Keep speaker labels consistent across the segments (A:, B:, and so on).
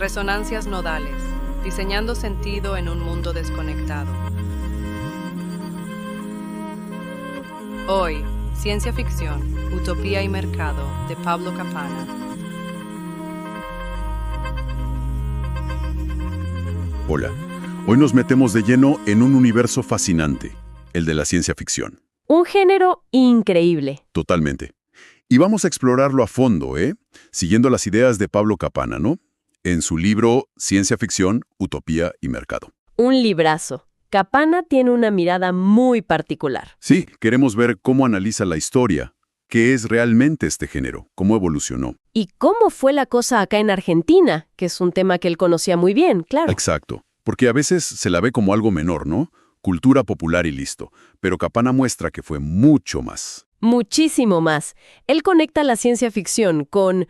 A: Resonancias nodales, diseñando sentido en un mundo desconectado. Hoy, ciencia ficción, utopía y mercado, de Pablo Capana.
B: Hola, hoy nos metemos de lleno en un universo fascinante, el de la ciencia ficción.
C: Un género increíble.
B: Totalmente. Y vamos a explorarlo a fondo, siguiendo las ideas de Pablo Capana, ¿no? En su libro Ciencia ficción, utopía y mercado.
C: Un librazo. Capana tiene una mirada muy particular.
B: Sí, queremos ver cómo analiza la historia, qué es realmente este género, cómo evolucionó.
C: ¿Y cómo fue la cosa acá en Argentina? Que es un tema que él conocía muy bien, claro.
B: Exacto, porque a veces se la ve como algo menor, ¿no? Cultura popular y listo, pero Capana muestra que fue mucho más.
C: Muchísimo más. Él conecta la ciencia ficción con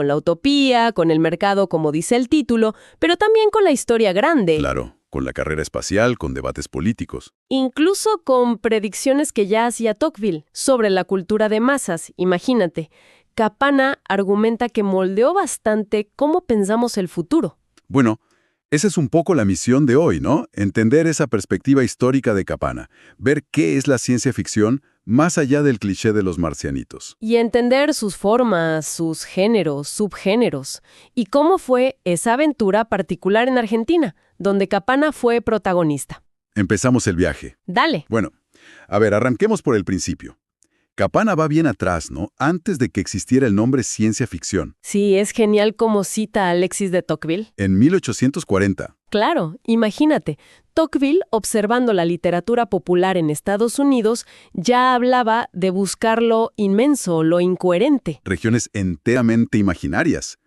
C: la utopía, con el mercado, como dice el título, pero también con la historia grande.
B: Claro, con la carrera espacial, con debates políticos.
C: Incluso con predicciones que ya hacía Tocqueville sobre la cultura de masas, imagínate. Capana argumenta que moldeó bastante cómo pensamos el futuro.
B: Bueno, esa es un poco la misión de hoy, ¿no? Entender esa perspectiva histórica de Capana, ver qué es la ciencia ficción más allá del cliché de los marcianitos.
C: Y entender sus formas, sus géneros, subgéneros, y cómo fue esa aventura particular en Argentina, donde Capana fue protagonista.
B: Empezamos el viaje.
C: Dale.
B: Bueno, a ver, arranquemos por el principio. Capana va bien atrás, ¿no? Antes de que existiera el nombre ciencia ficción.
C: Sí, es genial como cita a Alexis de Tocqueville.
B: En 1840.
C: Claro, imagínate, Tocqueville, observando la literatura popular en Estados Unidos, ya hablaba de buscar lo inmenso, lo incoherente.
B: Regiones enteramente imaginarias.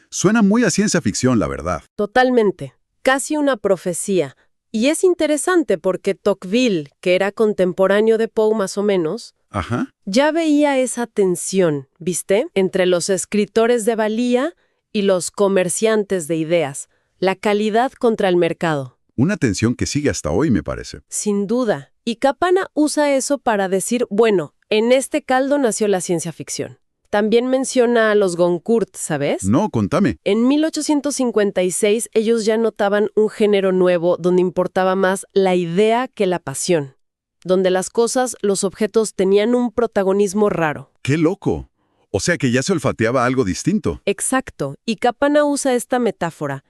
B: Suena muy a ciencia ficción, la verdad.
C: Totalmente. Casi una profecía. Y es interesante porque Tocqueville, que era contemporáneo de Poe más o menos,
B: Ajá.
C: ya veía esa tensión, ¿viste? Entre los escritores de valía y los comerciantes de ideas. La calidad contra el mercado.
B: Una tensión que sigue hasta hoy, me parece.
C: Sin duda. Y Capana usa eso para decir, bueno, en este caldo nació la ciencia ficción. También menciona a los Goncourt, ¿sabes?
B: No, contame.
C: En 1856 ellos ya notaban un género nuevo donde importaba más la idea que la pasión. Donde las cosas, los objetos tenían un protagonismo raro.
B: ¡Qué loco! O sea que ya se olfateaba algo distinto.
C: Exacto. Y Capana usa esta metáfora.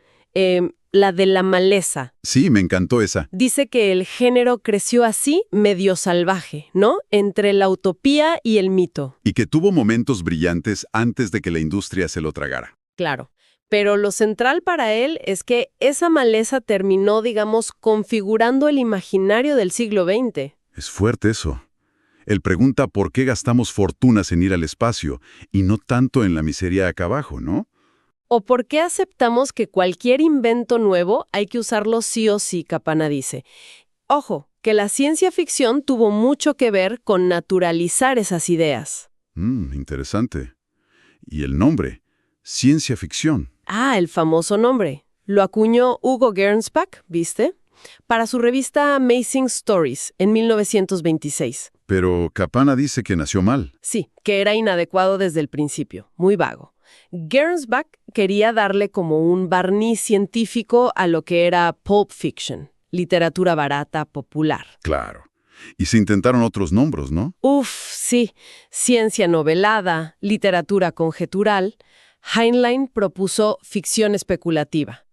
C: La de la maleza.
B: Sí, me encantó esa.
C: Dice que el género creció así, medio salvaje, ¿no? Entre la utopía y el mito.
B: Y que tuvo momentos brillantes antes de que la industria se lo tragara.
C: Claro. Pero lo central para él es que esa maleza terminó, digamos, configurando el imaginario del siglo XX.
B: Es fuerte eso. Él pregunta por qué gastamos fortunas en ir al espacio y no tanto en la miseria acá abajo, ¿no?
C: ¿O por qué aceptamos que cualquier invento nuevo hay que usarlo sí o sí? Capana dice. Ojo, que la ciencia ficción tuvo mucho que ver con naturalizar esas ideas.
B: Interesante. Y el nombre, ciencia ficción.
C: Ah, el famoso nombre. Lo acuñó Hugo Gernsback, ¿viste? Para su revista Amazing Stories en 1926.
B: Pero Capana dice que nació mal.
C: Sí, que era inadecuado desde el principio, muy vago. Gernsback quería darle como un barniz científico a lo que era pulp fiction, literatura barata, popular.
B: Claro. Y se intentaron otros nombres, ¿no?
C: Sí. Ciencia novelada, literatura conjetural. Heinlein propuso ficción especulativa.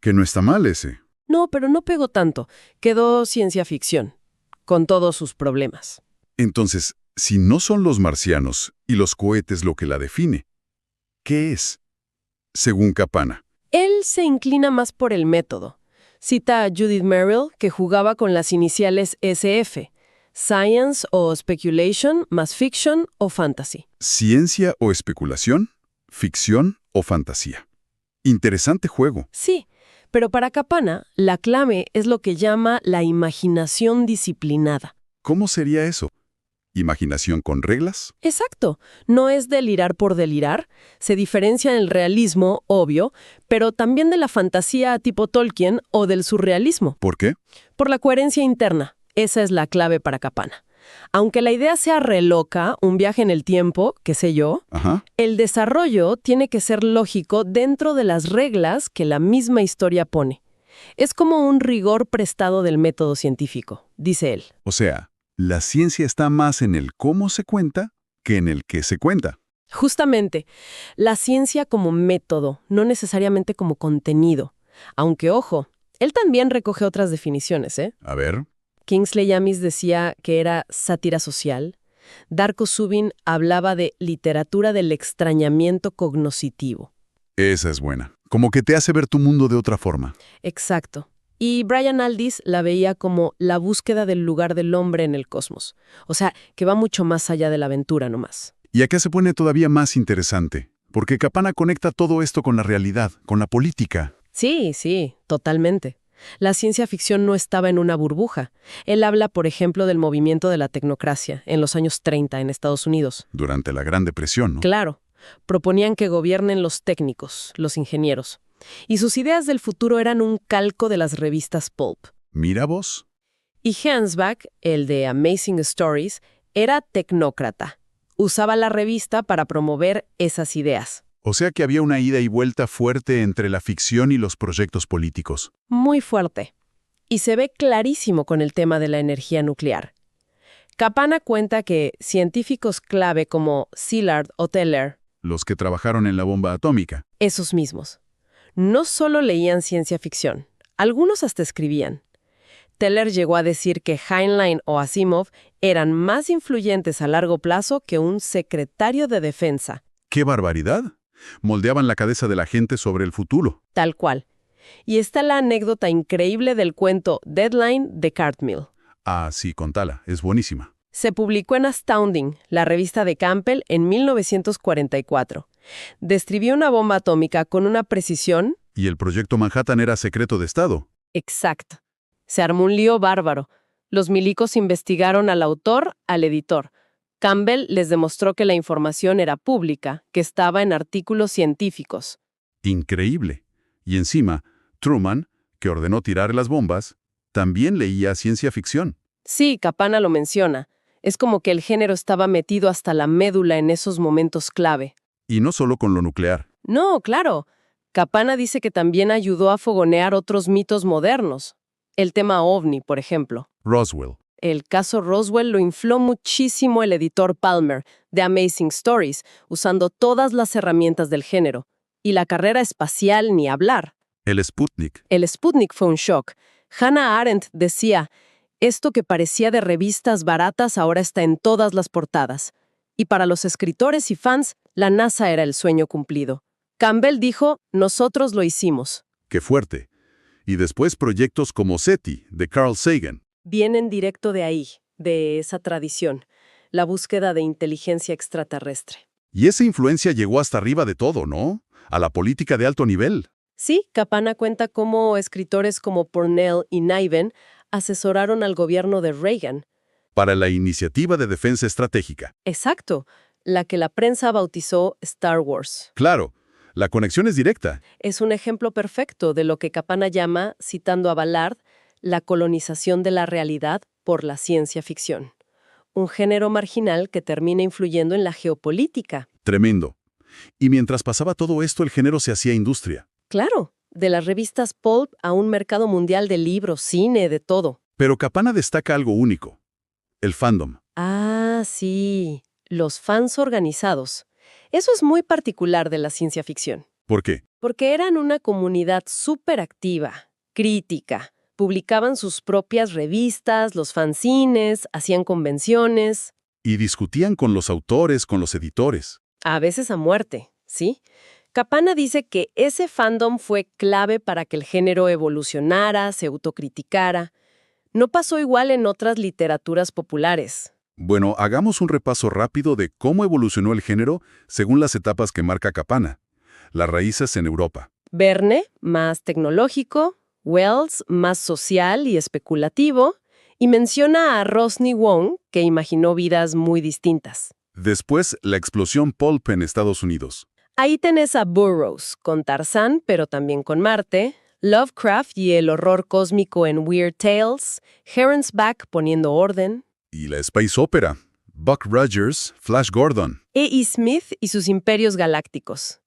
B: Que no está mal ese.
C: No, pero no pegó tanto. Quedó ciencia ficción, con todos sus problemas.
B: Entonces, si no son los marcianos y los cohetes lo que la define, ¿qué es? Según Capana.
C: Él se inclina más por el método. Cita a Judith Merril, que jugaba con las iniciales SF. Science o speculation más fiction o fantasy.
B: ¿Ciencia o especulación? ¿Ficción o fantasía? Interesante juego.
C: Sí, pero para Capana, la clave es lo que llama la imaginación disciplinada.
B: ¿Cómo sería eso? ¿Imaginación con reglas?
C: Exacto. No es delirar por delirar. Se diferencia en el realismo, obvio, pero también de la fantasía tipo Tolkien o del surrealismo.
B: ¿Por qué?
C: Por la coherencia interna. Esa es la clave para Capana. Aunque la idea sea re loca, un viaje en el tiempo, qué sé yo,
B: Ajá.
C: el desarrollo tiene que ser lógico dentro de las reglas que la misma historia pone. Es como un rigor prestado del método científico, dice él.
B: O sea, la ciencia está más en el cómo se cuenta que en el qué se cuenta.
C: Justamente, la ciencia como método, no necesariamente como contenido. Aunque, ojo, él también recoge otras definiciones, ¿eh?
B: A ver,
C: Kingsley Amis decía que era sátira social. Darko Subin hablaba de literatura del extrañamiento cognoscitivo.
B: esa es buena. Como que te hace ver tu mundo de otra forma.
C: Exacto. Y Brian Aldiss la veía como la búsqueda del lugar del hombre en el cosmos. O sea, que va mucho más allá de la aventura nomás.
B: Y acá se pone todavía más interesante, porque Kapana conecta todo esto con la realidad, con la política.
C: Sí, totalmente. La ciencia ficción no estaba en una burbuja. Él habla, por ejemplo, del movimiento de la tecnocracia en los años 30 en Estados Unidos.
B: Durante la Gran Depresión, ¿no?
C: Claro, proponían que gobiernen los técnicos, los ingenieros. Y sus ideas del futuro eran un calco de las revistas pulp.
B: Mira vos.
C: Y Hansbach, el de Amazing Stories, era tecnócrata. Usaba la revista para promover esas ideas.
B: O sea que había una ida y vuelta fuerte entre la ficción y los proyectos políticos.
C: Muy fuerte. Y se ve clarísimo con el tema de la energía nuclear. Kapana cuenta que científicos clave como Szilard o Teller,
B: Los que trabajaron en la bomba atómica.
C: esos mismos, no solo leían ciencia ficción, algunos hasta escribían. Teller llegó a decir que Heinlein o Asimov eran más influyentes a largo plazo que un secretario de defensa,
B: ¡Qué barbaridad! Moldeaban la cabeza de la gente sobre el futuro.
C: tal cual. Y está la anécdota increíble del cuento Deadline de Cartmill.
B: Ah, sí, contala, es buenísima.
C: Se publicó en Astounding, la revista de Campbell, en 1944. Describió una bomba atómica con una precisión
B: Y el proyecto Manhattan era secreto de Estado.
C: exacta. Se armó un lío bárbaro. Los milicos investigaron al autor, al editor. Campbell les demostró que la información era pública, que estaba en artículos científicos.
B: Increíble. Y encima, Truman, que ordenó tirar las bombas, también leía ciencia ficción.
C: Sí, Kapana lo menciona. Es como que el género estaba metido hasta la médula en esos momentos clave.
B: Y no solo con lo nuclear.
C: No, claro. Kapana dice que también ayudó a fogonear otros mitos modernos. El tema ovni, por ejemplo.
B: Roswell.
C: El caso Roswell lo infló muchísimo el editor Palmer, de Amazing Stories, usando todas las herramientas del género. Y la carrera espacial ni hablar.
B: El Sputnik.
C: El Sputnik fue un shock. Hannah Arendt decía, esto que parecía de revistas baratas ahora está en todas las portadas. Y para los escritores y fans, la NASA era el sueño cumplido. Campbell dijo, nosotros lo hicimos.
B: ¡Qué fuerte! Y después proyectos como SETI, de Carl Sagan.
C: Vienen directo de ahí, de esa tradición, la búsqueda de inteligencia extraterrestre.
B: Y esa influencia llegó hasta arriba de todo, ¿no? A la política de alto nivel.
C: Sí, Kapana cuenta cómo escritores como Pornell y Niven asesoraron al gobierno de Reagan.
B: Para la Iniciativa de Defensa Estratégica.
C: Exacto, la que la prensa bautizó Star Wars.
B: Claro, la conexión es directa.
C: Es un ejemplo perfecto de lo que Kapana llama, citando a Ballard, la colonización de la realidad por la ciencia ficción. Un género marginal que termina influyendo en la geopolítica.
B: Tremendo. Y mientras pasaba todo esto, el género se hacía industria.
C: Claro, de las revistas pulp a un mercado mundial de libros, cine, de todo.
B: Pero Kapana destaca algo único. El fandom.
C: Ah, sí, los fans organizados. Eso es muy particular de la ciencia ficción.
B: ¿Por qué?
C: Porque eran una comunidad súper activa, crítica. Publicaban sus propias revistas, los fanzines, hacían convenciones.
B: Y discutían con los autores, con los editores.
C: A veces a muerte, ¿sí? Kapana dice que ese fandom fue clave para que el género evolucionara, se autocriticara. No pasó igual en otras literaturas populares.
B: Bueno, hagamos un repaso rápido de cómo evolucionó el género según las etapas que marca Kapana. Las raíces en Europa.
C: Verne, más tecnológico, Wells, más social y especulativo, y menciona a Rosny Wong, que imaginó vidas muy distintas.
B: Después, la explosión pulp en Estados Unidos.
C: Ahí tenés a Burroughs, con Tarzán, pero también con Marte, Lovecraft y el horror cósmico en Weird Tales, Heronsback poniendo orden.
B: Y la Space Opera. Buck Rogers, Flash Gordon.
C: E. Smith y sus imperios galácticos.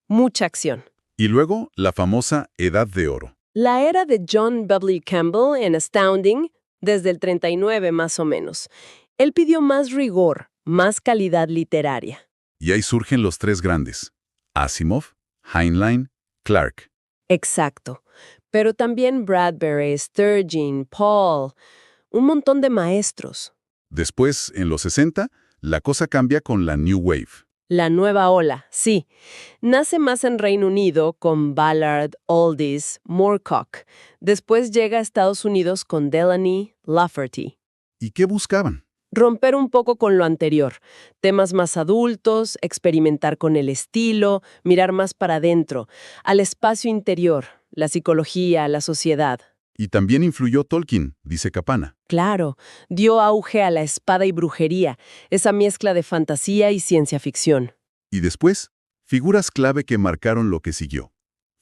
C: Mucha acción.
B: Y luego, la famosa Edad de Oro.
C: La era de John W. Campbell en Astounding, desde el 39 más o menos. Él pidió más rigor, más calidad literaria.
B: Y ahí surgen los tres grandes. Asimov, Heinlein, Clarke.
C: Exacto. Pero también Bradbury, Sturgeon, Paul, un montón de maestros.
B: Después, en los 60, la cosa cambia con la New Wave.
C: La nueva ola, sí. Nace más en Reino Unido con Ballard, Aldis, Moorcock. Después llega a Estados Unidos con Delany, Lafferty.
B: ¿Y qué buscaban?
C: Romper un poco con lo anterior. Temas más adultos, experimentar con el estilo, mirar más para adentro, al espacio interior, la psicología, la sociedad.
B: Y también influyó Tolkien, dice Capana.
C: Claro, dio auge a la espada y brujería, esa mezcla de fantasía y ciencia ficción.
B: Y después, figuras clave que marcaron lo que siguió.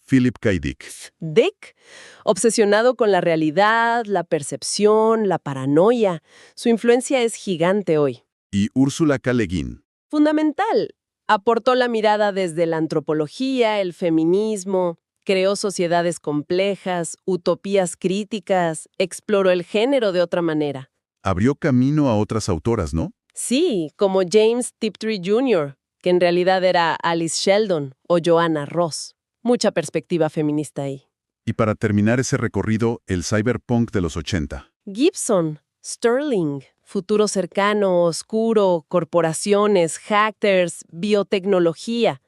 B: Philip K. Dick.
C: Dick, obsesionado con la realidad, la percepción, la paranoia. Su influencia es gigante hoy.
B: Y Úrsula K. Le Guin.
C: Fundamental. Aportó la mirada desde la antropología, el feminismo, creó sociedades complejas, utopías críticas, exploró el género de otra manera.
B: Abrió camino a otras autoras, ¿no?
C: Sí, como James Tiptree Jr., que en realidad era Alice Sheldon o Joanna Ross. Mucha perspectiva feminista ahí.
B: Y para terminar ese recorrido, el cyberpunk de los 80.
C: Gibson, Sterling, futuro cercano, oscuro, corporaciones, hackers, biotecnología.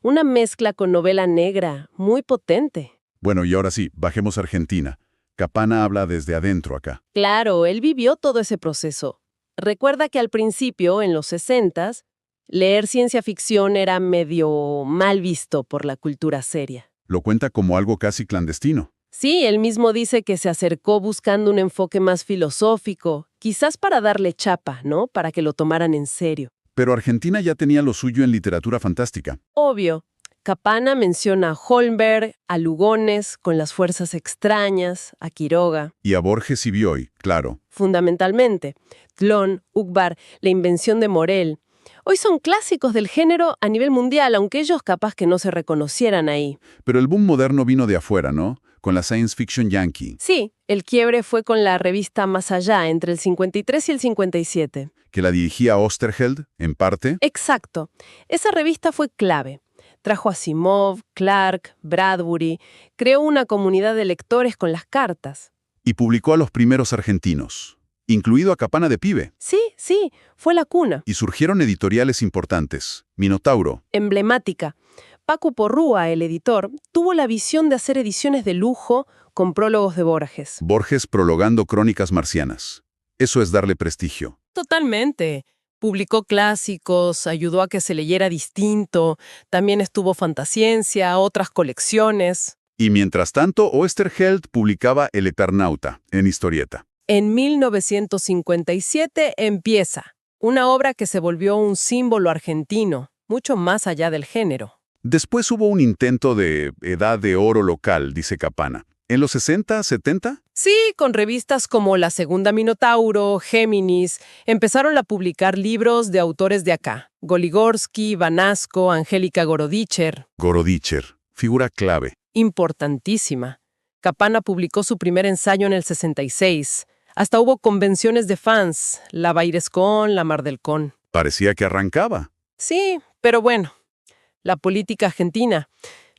C: Una mezcla con novela negra, muy potente.
B: Bueno, y ahora sí, bajemos a Argentina. Capana habla desde adentro acá.
C: Claro, él vivió todo ese proceso. Recuerda que al principio, en los 60s, leer ciencia ficción era medio mal visto por la cultura seria.
B: Lo cuenta como algo casi clandestino.
C: Sí, él mismo dice que se acercó buscando un enfoque más filosófico, quizás para darle chapa, ¿no? Para que lo tomaran en serio.
B: Pero Argentina ya tenía lo suyo en literatura fantástica.
C: Obvio. Capana menciona a Holmberg, a Lugones, con las fuerzas extrañas, a Quiroga.
B: Y a Borges y Bioy, claro.
C: Fundamentalmente, Tlön, Uqbar, la invención de Morel. Hoy son clásicos del género a nivel mundial, aunque ellos capaz que no se reconocieran ahí.
B: Pero el boom moderno vino de afuera, ¿no? Con la science fiction yankee.
C: Sí, el quiebre fue con la revista Más Allá, entre el 53 y el 57.
B: Que la dirigía Oesterheld, en parte.
C: Exacto. Esa revista fue clave. Trajo a Asimov, Clarke, Bradbury, creó una comunidad de lectores con las cartas.
B: Y publicó a los primeros argentinos, incluido a Capana de pibe.
C: Sí, fue la cuna.
B: Y surgieron editoriales importantes. Minotauro.
C: Emblemática. Paco Porrúa, el editor, tuvo la visión de hacer ediciones de lujo con prólogos de Borges.
B: Borges prologando Crónicas Marcianas. Eso es darle prestigio.
C: Totalmente. Publicó clásicos, ayudó a que se leyera distinto, también estuvo Fantasciencia, otras colecciones.
B: Y mientras tanto, Oesterheld publicaba El Eternauta, en historieta.
C: En 1957 empieza, una obra que se volvió un símbolo argentino, mucho más allá del género.
B: Después hubo un intento de edad de oro local, dice Capana. ¿En los 60, 70?
C: Sí, con revistas como La Segunda Minotauro, Géminis, empezaron a publicar libros de autores de acá. Goligorsky, Vanasco, Angélica Gorodicher.
B: Gorodicher, figura clave.
C: Importantísima. Capana publicó su primer ensayo en el 66. Hasta hubo convenciones de fans, la Bairescon, la Mar del Con.
B: Parecía que arrancaba.
C: Sí, pero bueno, la política argentina,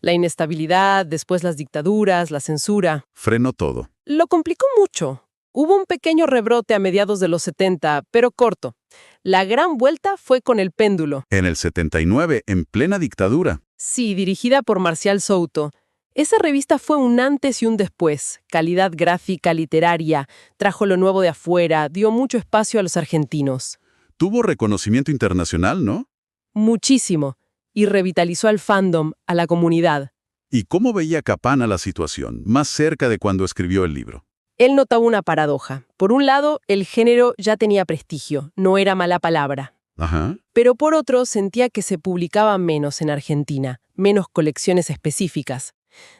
C: la inestabilidad, después las dictaduras, la censura.
B: Frenó todo.
C: Lo complicó mucho. Hubo un pequeño rebrote a mediados de los 70, pero corto. La gran vuelta fue con El Péndulo.
B: En el 79, en plena dictadura.
C: Sí, dirigida por Marcial Souto. Esa revista fue un antes y un después. Calidad gráfica, literaria, trajo lo nuevo de afuera, dio mucho espacio a los argentinos.
B: Tuvo reconocimiento internacional, ¿no?
C: Muchísimo. Y revitalizó al fandom, a la comunidad.
B: ¿Y cómo veía Capana la situación, más cerca de cuando escribió el libro?
C: Él notaba una paradoja. Por un lado, el género ya tenía prestigio, no era mala palabra.
B: Ajá.
C: Pero por otro, sentía que se publicaba menos en Argentina, menos colecciones específicas.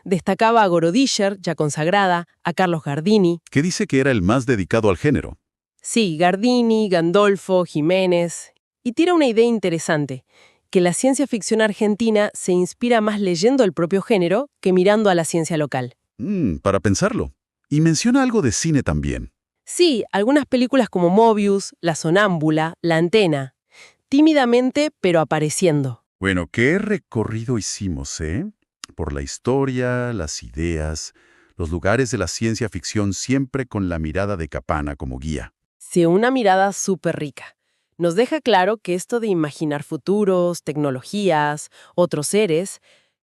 C: Destacaba a Gorodicher, ya consagrada, a Carlos Gardini.
B: Que dice que era el más dedicado al género.
C: Sí, Gardini, Gandolfo, Jiménez. Y tira una idea interesante, que la ciencia ficción argentina se inspira más leyendo el propio género que mirando a la ciencia local.
B: Para pensarlo. Y menciona algo de cine también.
C: Sí, algunas películas como Mobius, La Sonámbula, La Antena. Tímidamente, pero apareciendo.
B: Bueno, qué recorrido hicimos, ¿eh? Por la historia, las ideas, los lugares de la ciencia ficción siempre con la mirada de Capana como guía.
C: Sí, una mirada súper rica. Nos deja claro que esto de imaginar futuros, tecnologías, otros seres,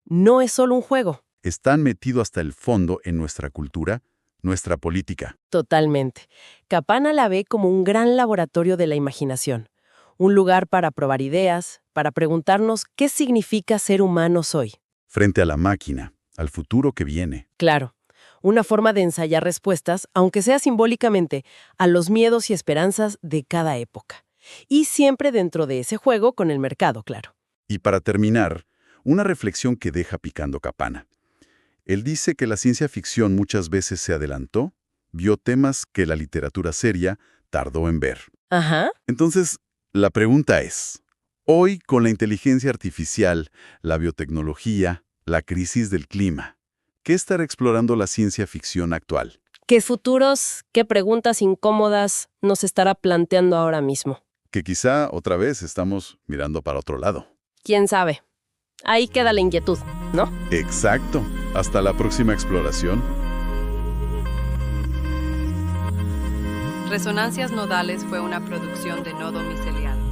C: no es solo un juego.
B: Están metidos hasta el fondo en nuestra cultura, nuestra política.
C: Totalmente. Capana la ve como un gran laboratorio de la imaginación. Un lugar para probar ideas, para preguntarnos qué significa ser humanos hoy.
B: Frente a la máquina, al futuro que viene.
C: Claro, una forma de ensayar respuestas, aunque sea simbólicamente, a los miedos y esperanzas de cada época. Y siempre dentro de ese juego con el mercado, claro.
B: Y para terminar, una reflexión que deja picando Capana. Él dice que la ciencia ficción muchas veces se adelantó, vio temas que la literatura seria tardó en ver.
C: Ajá.
B: Entonces, la pregunta es, hoy con la inteligencia artificial, la biotecnología, la crisis del clima, ¿qué estará explorando la ciencia ficción actual?
C: ¿Qué futuros, qué preguntas incómodas nos estará planteando ahora mismo?
B: Que quizá otra vez estamos mirando para otro lado.
C: ¿Quién sabe? Ahí queda la inquietud, ¿no?
B: Exacto. Hasta la próxima exploración.
A: Resonancias Nodales fue una producción de Nodo Micelial.